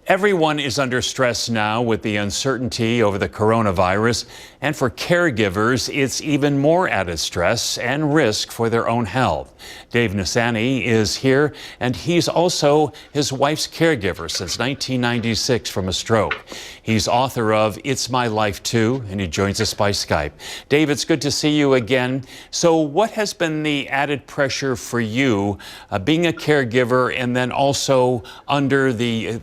Everyone is under stress now with the uncertainty over the coronavirus, and for caregivers, it's even more added stress and risk for their own health. Dave Nassani is here, and he's also his wife's caregiver since 1996 from a stroke. He's author of It's My Life Too, and he joins us by Skype. Dave, it's good to see you again. So what has been the added pressure for you being a caregiver and then also under the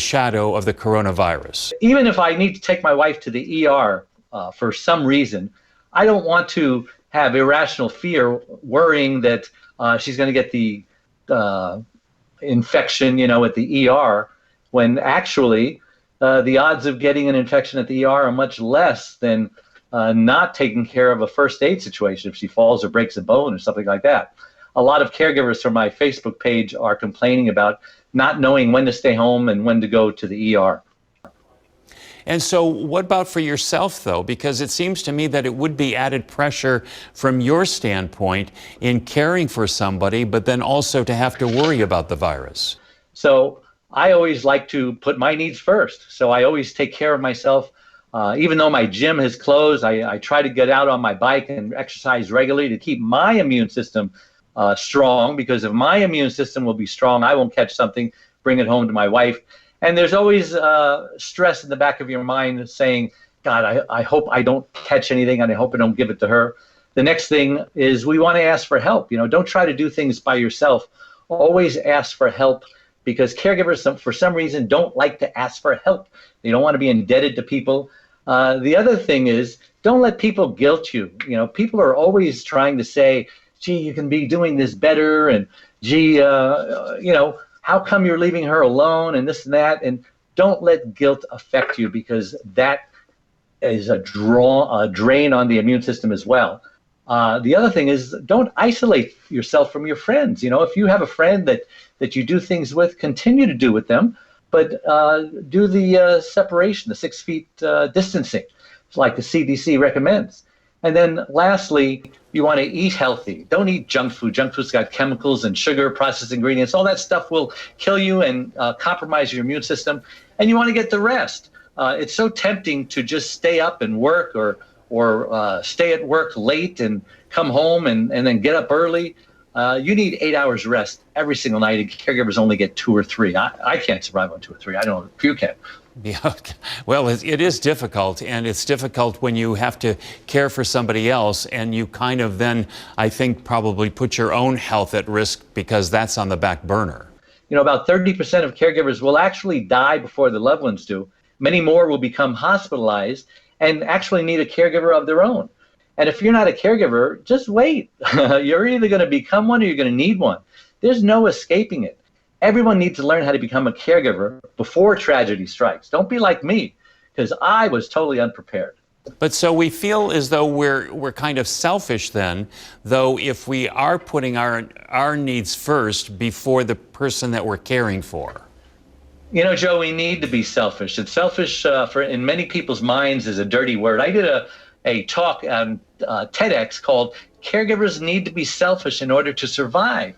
shadow of the coronavirus? Even if I need to take my wife to the ER for some reason, I don't want to have irrational fear worrying that she's going to get the infection, at the ER, when actually the odds of getting an infection at the ER are much less than not taking care of a first aid situation if she falls or breaks a bone or something like that. A lot of caregivers from my Facebook page are complaining about not knowing when to stay home and when to go to the ER. And so what about for yourself, though? Because it seems to me that it would be added pressure from your standpoint in caring for somebody, but then also to have to worry about the virus. So I always like to put my needs first. So I always take care of myself. Even though my gym has closed, I try to get out on my bike and exercise regularly to keep my immune system strong, because if my immune system will be strong, I won't catch something, bring it home to my wife. And there's always stress in the back of your mind saying, God, I hope I don't catch anything, and I hope I don't give it to her. The next thing is we want to ask for help. Don't try to do things by yourself. Always ask for help, because caregivers, for some reason, don't like to ask for help. They don't want to be indebted to people. The other thing is, don't let people guilt you. People are always trying to say, gee, you can be doing this better, and gee, how come you're leaving her alone, and this and that. And don't let guilt affect you, because that is a drain on the immune system as well. The other thing is, don't isolate yourself from your friends. If you have a friend that you do things with, continue to do with them, but do the separation, the 6 feet distancing, like the CDC recommends. And then lastly, you want to eat healthy. Don't eat junk food. Junk food's got chemicals and sugar, processed ingredients. All that stuff will kill you and compromise your immune system. And you want to get the rest. It's so tempting to just stay up and work, or stay at work late and come home and then get up early. You need 8 hours rest every single night, and caregivers only get 2 or 3. I can't survive on 2 or 3. I don't know if you can. Yeah, well, it is difficult, and it's difficult when you have to care for somebody else, and you kind of then, I think, probably put your own health at risk because that's on the back burner. About 30% of caregivers will actually die before the loved ones do. Many more will become hospitalized and actually need a caregiver of their own. And if you're not a caregiver, just wait. You're either going to become one or you're going to need one. There's no escaping it. Everyone needs to learn how to become a caregiver before tragedy strikes. Don't be like me, because I was totally unprepared. But so we feel as though we're kind of selfish then, though, if we are putting our needs first before the person that we're caring for. Joe, we need to be selfish. And selfish, in many people's minds, is a dirty word. I did a talk on TEDx called "Caregivers Need to Be Selfish in Order to Survive."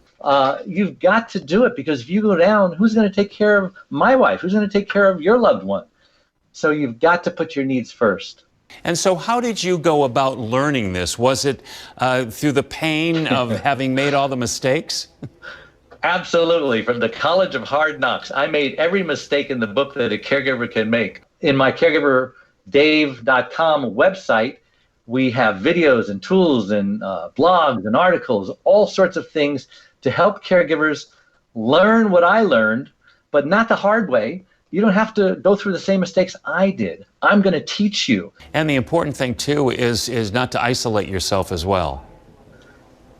You've got to do it, because if you go down, who's going to take care of my wife? Who's going to take care of your loved one? So you've got to put your needs first. And so how did you go about learning this? Was it through the pain of having made all the mistakes? Absolutely. From the College of Hard Knocks, I made every mistake in the book that a caregiver can make. In my CaregiverDave.com website, we have videos and tools and blogs and articles, all sorts of things to help caregivers learn what I learned, but not the hard way. You don't have to go through the same mistakes I did. I'm going to teach you. And the important thing, too, is not to isolate yourself as well.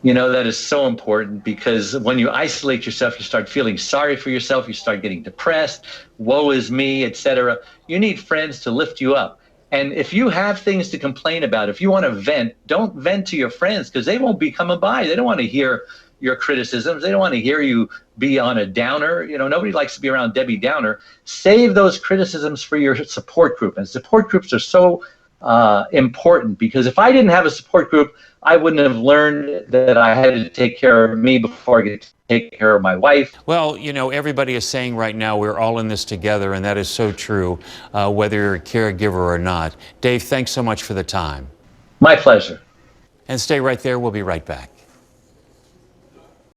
That is so important, because when you isolate yourself, you start feeling sorry for yourself, you start getting depressed, woe is me, etc. You need friends to lift you up. And if you have things to complain about, if you want to vent, don't vent to your friends, because they won't be coming by. They don't want to hear your criticisms. They don't want to hear you be on a downer. Nobody likes to be around Debbie Downer. Save those criticisms for your support group. And support groups are so important, because if I didn't have a support group, I wouldn't have learned that I had to take care of me before I could take care of my wife. Well, you know, everybody is saying right now we're all in this together, and that is so true, whether you're a caregiver or not. Dave, thanks so much for the time. My pleasure. And stay right there. We'll be right back.